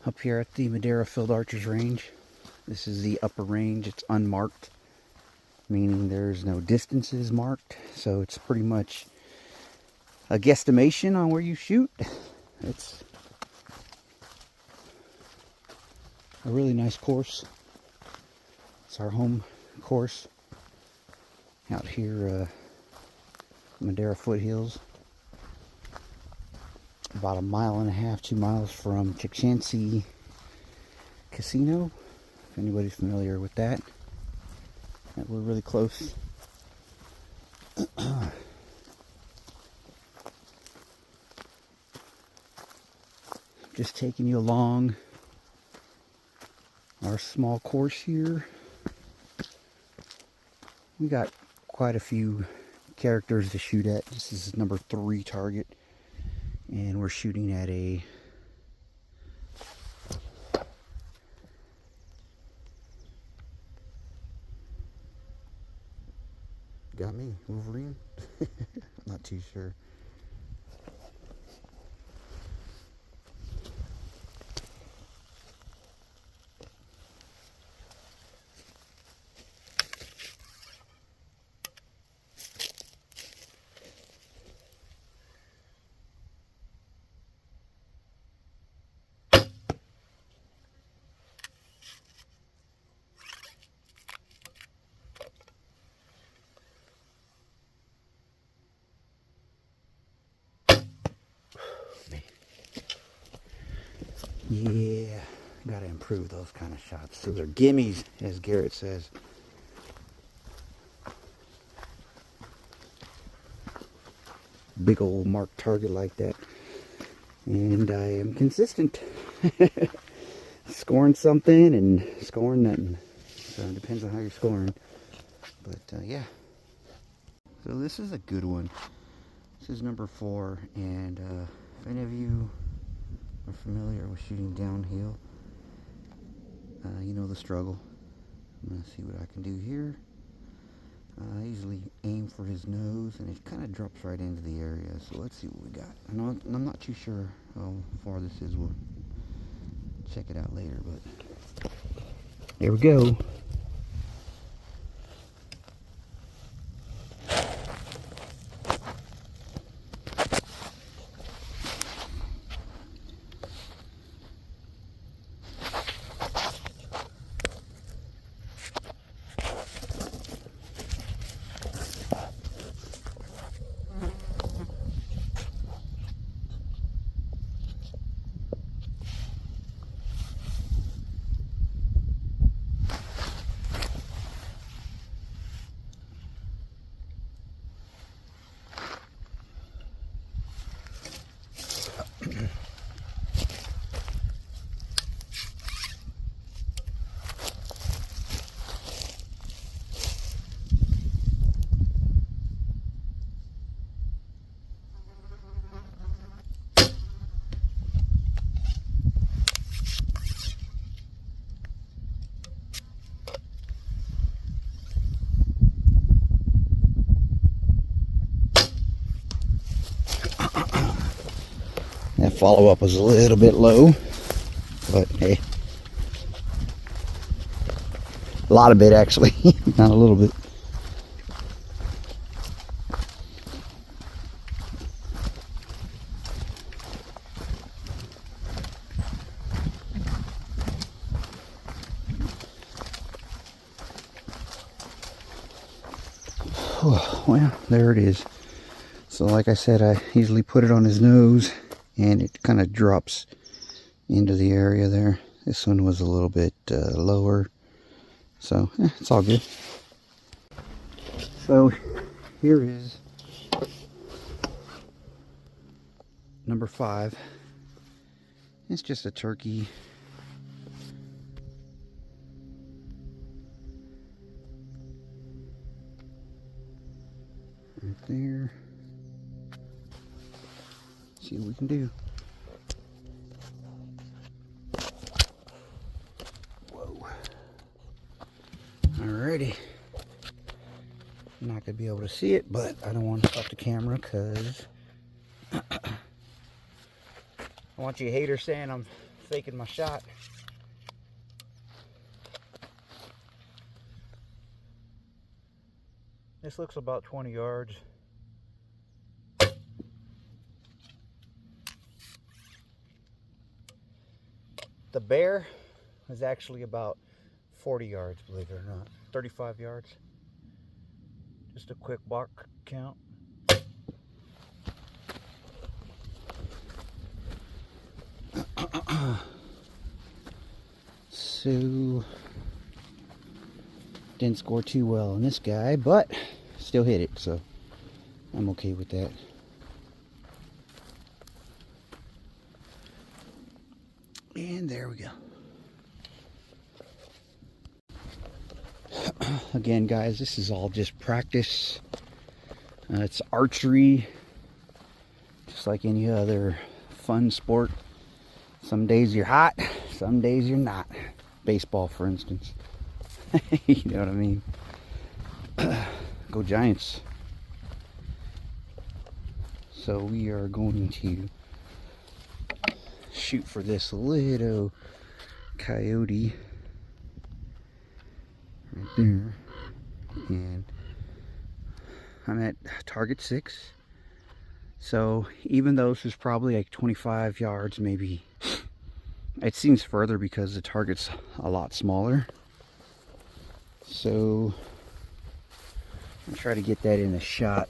up here at the Madera Field Archers Range. This is the upper range. It's unmarked, meaning there's no distances marked, so it's pretty much a guesstimation on where you shoot. It's a really nice course. It's our home course out here, Madera foothills. About 1.5 miles, 2 miles from Chickchancy Casino, if anybody's familiar with that. We're really close. Just taking you along our small course here. We got quite a few characters to shoot at. This is number 3 target, and we're shooting at a got me Wolverine. I'm not too sure. Yeah, gotta improve those kind of shots. Those are gimmies, as Garrett says. Big old marked target like that. And I am consistent. Scoring something and scoring nothing. So it depends on how you're scoring. But yeah. So this is a good one. This is number 4. And if any of you are familiar with shooting downhill, you know the struggle. I'm going to see what I can do here. I usually aim for his nose, and it kind of drops right into the area. So let's see what we got. I'm not too sure how far this is. We'll check it out later, but there we go. That follow-up was a little bit low, but hey, a lot of bit actually, not a little bit. Well, there it is. So like I said, I usually put it on his nose, and it kind of drops into the area there. This one was a little bit lower, so it's all good. So here is number 5. It's just a turkey. Right there. See what we can do. Whoa. Alrighty. I'm not gonna be able to see it, but I don't want to stop the camera because I want you haters saying I'm faking my shot. This looks about 20 yards. The bear is actually about 40 yards, believe it or not. 35 yards. Just a quick bark count. So, didn't score too well on this guy, but still hit it, so I'm okay with that. And there we go. Again, guys, this is all just practice. It's archery, just like any other fun sport. Some days you're hot, some days you're not. Baseball, for instance. You know what I mean? Go Giants. So we are going to shoot for this little coyote right there, and I'm at target 6. So even though this is probably like 25 yards, maybe it seems further because the target's a lot smaller. So I'll try to get that in a shot.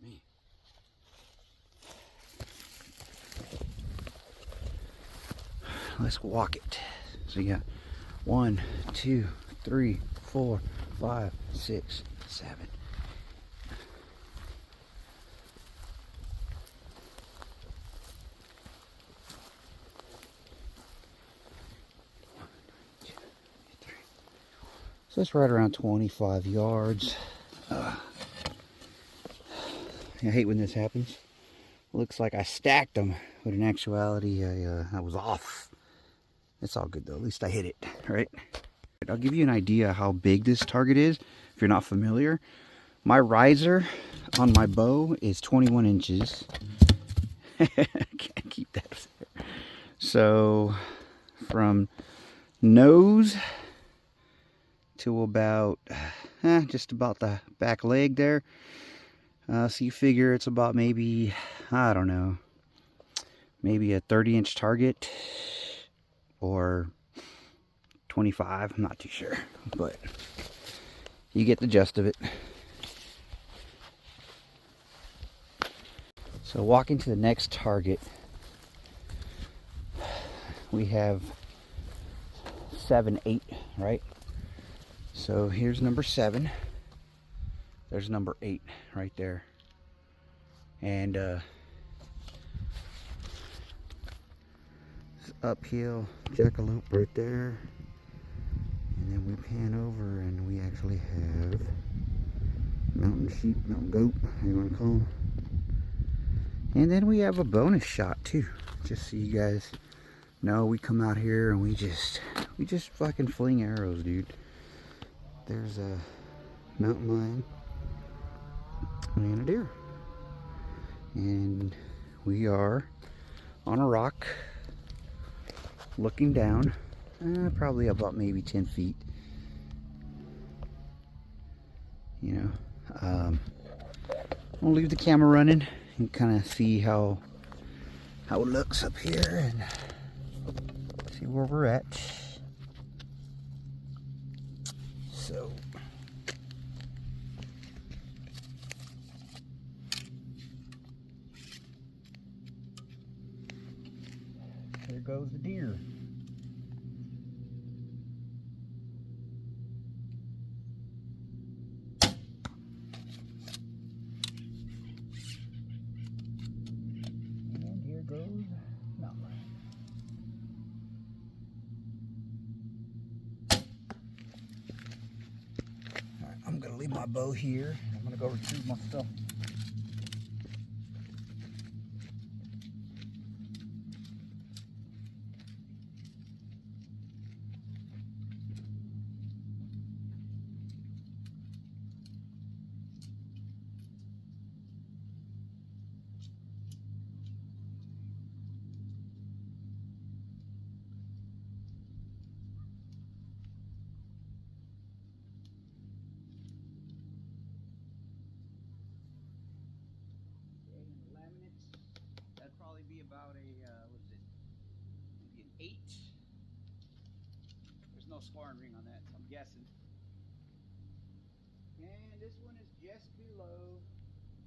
Man. Let's walk it. So you got 1, 2, 3, 4, 5, 6, 7. So that's right around 25 yards. I hate when this happens. Looks like I stacked them, but in actuality, I was off. It's all good though. At least I hit it, right? I'll give you an idea how big this target is. If you're not familiar, my riser on my bow is 21 inches. Can't keep that there. So from nose to about just about the back leg there. So you figure it's about maybe, I don't know, maybe a 30-inch target or 25. I'm not too sure, but you get the gist of it. So walking to the next target, we have 7, 8, right? So here's number 7. There's number 8 right there. And uphill jackalope right there. And then we pan over and we actually have mountain sheep, mountain goat, how you want to call them. And then we have a bonus shot too. Just so you guys know, we come out here and we just fucking fling arrows, dude. There's a mountain lion and a deer. And we are on a rock looking down, probably about maybe 10 feet. You know, we'll leave the camera running and kind of see how it looks up here and see where we're at. So there goes the deer. my bow here. I'm gonna go retrieve my stuff. That'd probably be about a, what is it, maybe an 8. There's no scoring ring on that, so I'm guessing. And this one is just below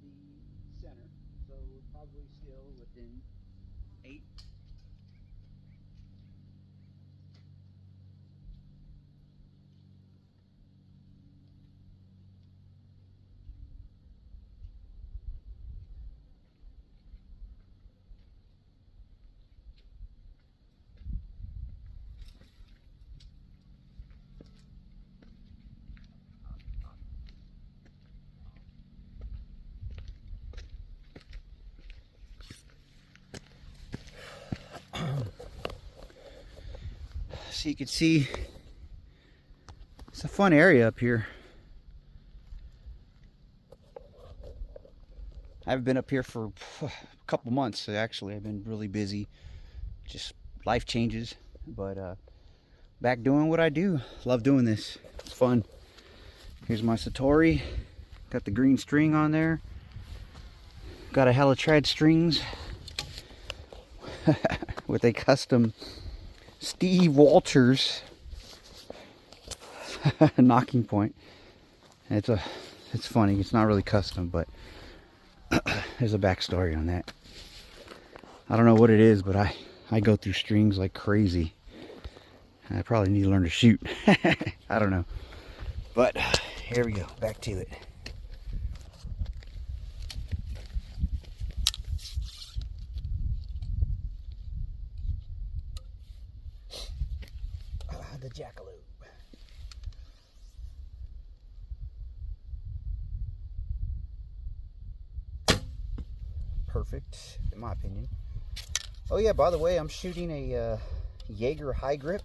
the center, so probably still within 8. So you can see it's a fun area up here. I haven't been up here for a couple months, so actually. I've been really busy, just life changes, but back doing what I do. Love doing this. It's fun. Here's my Satori. Got the green string on there. Got a Helitrad strings with a custom Steve Walters knocking point. It's funny. It's not really custom, but there's a backstory on that. I don't know what it is, but I go through strings like crazy. I probably need to learn to shoot. I don't know. But here we go. Back to it. The jackalope. Perfect, in my opinion. Oh yeah, by the way, I'm shooting a Jaeger high grip.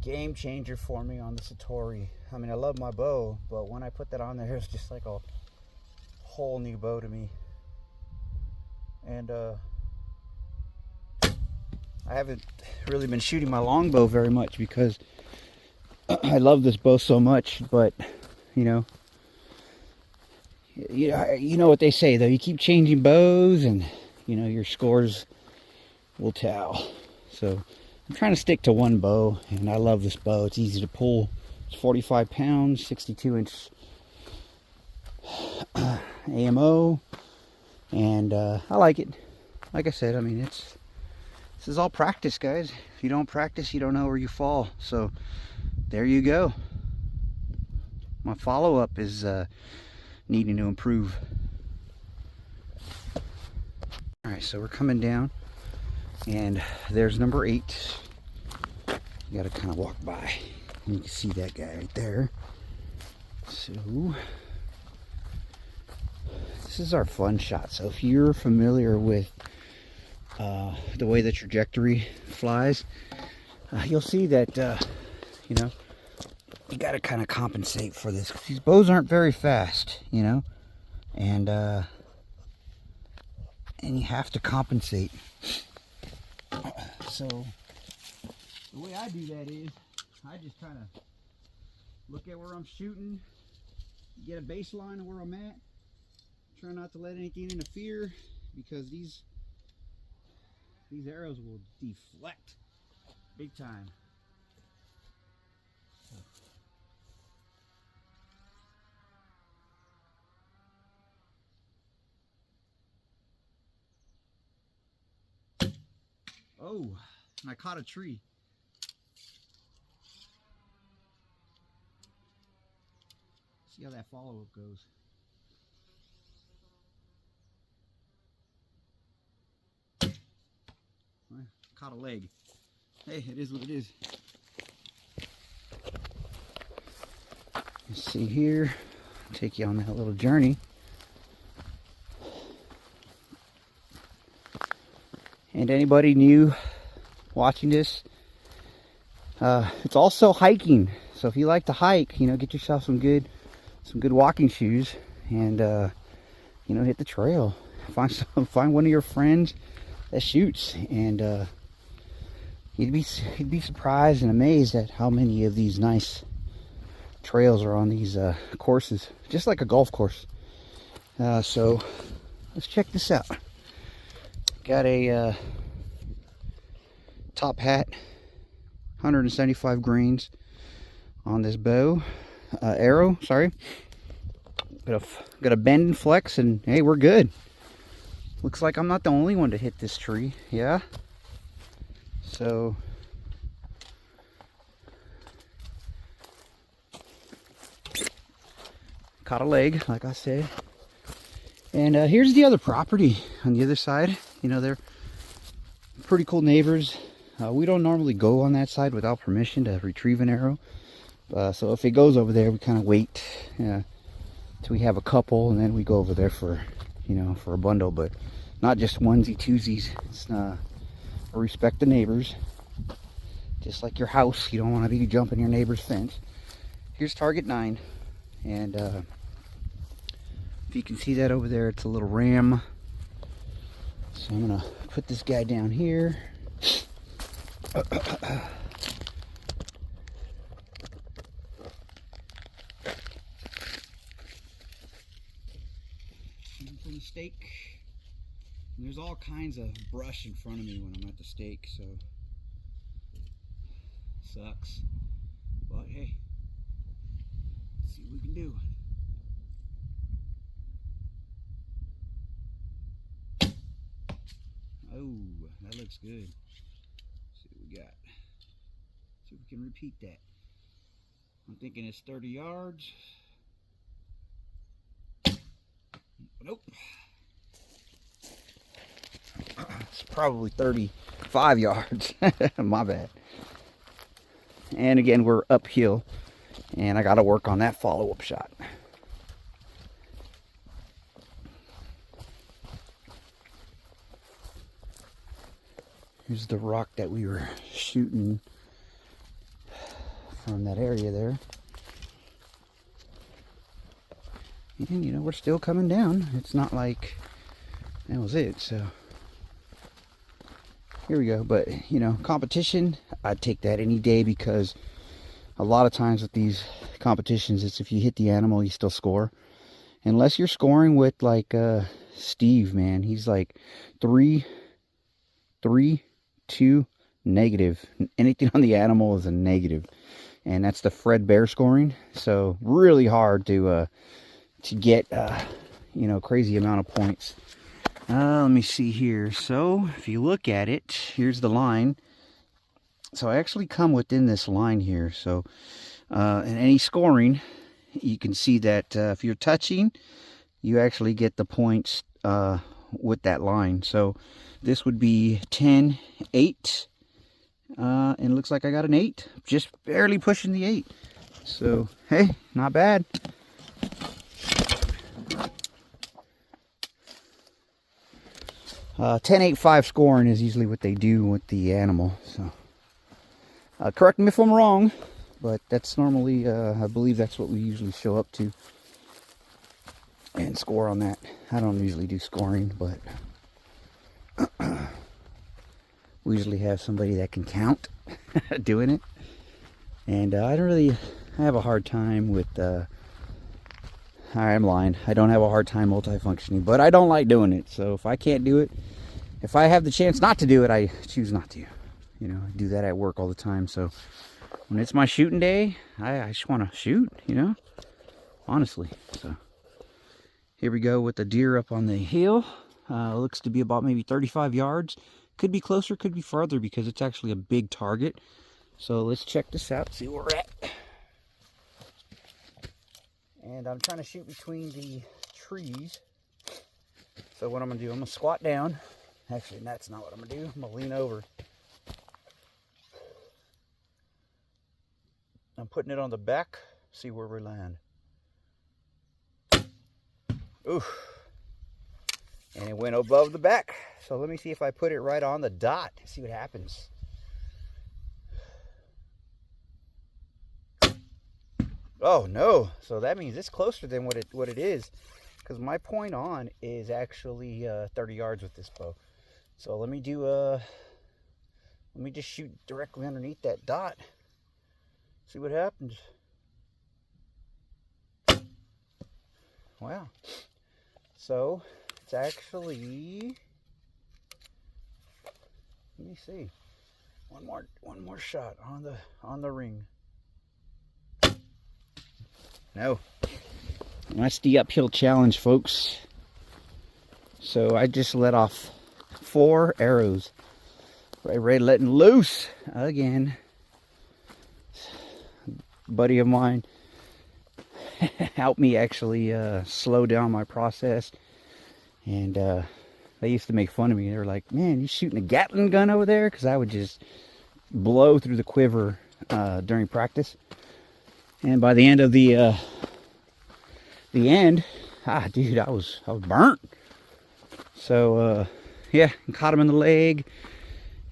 Game changer for me on the Satori. I mean, I love my bow, but when I put that on there, it's just like a whole new bow to me. And I haven't really been shooting my longbow very much because I love this bow so much, but you know what they say though, you keep changing bows and you know your scores will tell. So I'm trying to stick to one bow, and I love this bow. It's easy to pull. It's 45 pounds, 62-inch AMO, and I like it. Like I said, I mean, this is all practice, guys. If you don't practice, you don't know where you fall. So there you go. My follow-up is needing to improve. All right, so we're coming down, and there's number 8. You gotta kind of walk by, and you can see that guy right there. So this is our fun shot. So if you're familiar with the way the trajectory flies, you'll see that you know, you got to kind of compensate for this, 'cause these bows aren't very fast, you know, and you have to compensate. So the way I do that is I just kind of look at where I'm shooting, get a baseline of where I'm at, try not to let anything interfere, because these arrows will deflect big time. Oh, I caught a tree. See how that follow-up goes. Well, caught a leg. Hey, it is what it is. Let's see here. take you on that little journey. And anybody new watching this, it's also hiking. So if you like to hike, get yourself some good walking shoes, and hit the trail. Find one of your friends that shoots, and you'd be surprised and amazed at how many of these nice trails are on these courses, just like a golf course. So let's check this out. Got a top hat, 175 grains on this arrow, sorry. Got a bend and flex, and hey, we're good. Looks like I'm not the only one to hit this tree, yeah? So caught a leg, like I said. And here's the other property on the other side. They're pretty cool neighbors. We don't normally go on that side without permission to retrieve an arrow. So if it goes over there, we kind of wait till we have a couple, and then we go over there for a bundle, but not just onesie twosies. It's respect the neighbors, just like your house. You don't want to be jumping your neighbor's fence. Here's target 9, and if you can see that over there, it's a little ram. So I'm gonna put this guy down here. For the stake, and there's all kinds of brush in front of me when I'm at the stake, so sucks. But hey, let's see what we can do. Oh, that looks good. Let's see what we got. See if we can repeat that. I'm thinking it's 30 yards. Nope. It's probably 35 yards. My bad. And again, we're uphill, and I got to work on that follow-up shot. Here's the rock that we were shooting from that area there. And we're still coming down. It's not like that was it. So here we go. But competition, I'd take that any day, because a lot of times with these competitions, it's if you hit the animal, you still score. Unless you're scoring with like Steve, man. He's like 3, 2, negative. Anything on the animal is a negative. And that's the Fred Bear scoring. So really hard to get crazy amount of points. Let me see here. So if you look at it, here's the line. So I actually come within this line here. So in any scoring, you can see that if you're touching, you actually get the points with that line. So this would be 10, 8, and it looks like I got an 8, just barely pushing the 8. So hey, not bad. 10-8-5 scoring is usually what they do with the animal. So correct me if I'm wrong, but that's normally, I believe that's what we usually show up to and score on that. I don't usually do scoring, but we usually have somebody that can count doing it. And I have a hard time with, I'm lying. I don't have a hard time multifunctioning, but I don't like doing it. So if I can't do it, if I have the chance not to do it, I choose not to. I do that at work all the time. So when it's my shooting day, I just want to shoot, honestly. So here we go with the deer up on the hill. Looks to be about maybe 35 yards. Could be closer, could be farther, because it's actually a big target. So let's check this out, see where we're at. And I'm trying to shoot between the trees. So what I'm going to do, I'm going to squat down. Actually, that's not what I'm going to do. I'm going to lean over. I'm putting it on the back, see where we land. Oof. And it went above the back. So let me see if I put it right on the dot. See what happens. Oh no. So that means it's closer than what it is. Because my point on is actually 30 yards with this bow. So let me just shoot directly underneath that dot. See what happens. Wow. So it's actually, let me see. One more shot on the ring. No. That's the uphill challenge, folks. So I just let off 4 arrows. Right, letting loose again. A buddy of mine helped me actually slow down my process, and they used to make fun of me. They were like, "Man, you shooting a Gatling gun over there?" Because I would just blow through the quiver during practice, and by the end of the end, dude, I was burnt. So yeah, caught him in the leg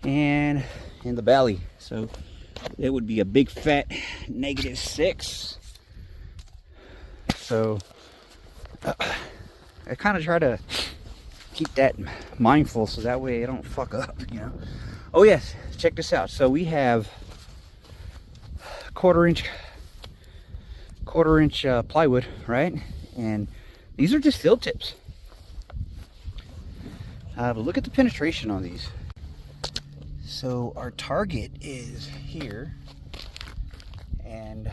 and in the belly. So it would be a big fat -6. So I kind of try to keep that mindful so that way I don't fuck up, you know. Oh yes, check this out. So we have quarter inch plywood, right? And these are just field tips. But look at the penetration on these. So our target is here, and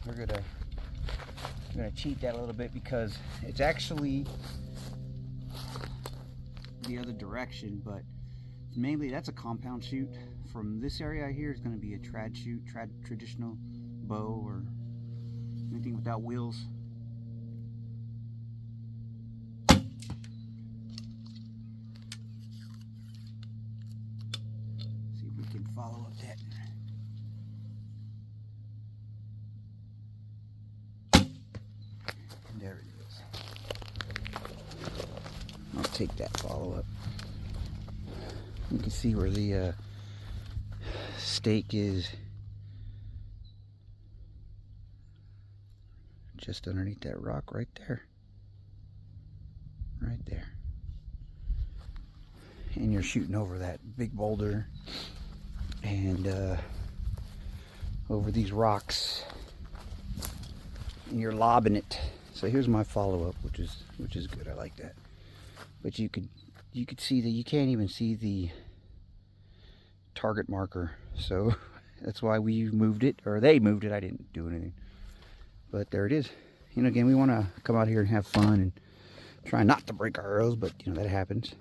we're gonna cheat that a little bit because it's actually the other direction, but mainly that's a compound shoot. From this area here is going to be a trad shoot, traditional bow or anything without wheels. See if we can follow up that. And there it is. I'll take that follow up. You can see where the stake is, just underneath that rock right there. Right there. And you're shooting over that big boulder and over these rocks, and you're lobbing it. So here's my follow-up, which is good. I like that. But you could see that you can't even see the target marker, so that's why we moved it, or they moved it. I didn't do anything, but there it is. You know, again, we want to come out here and have fun and try not to break our arrows, but you know that happens.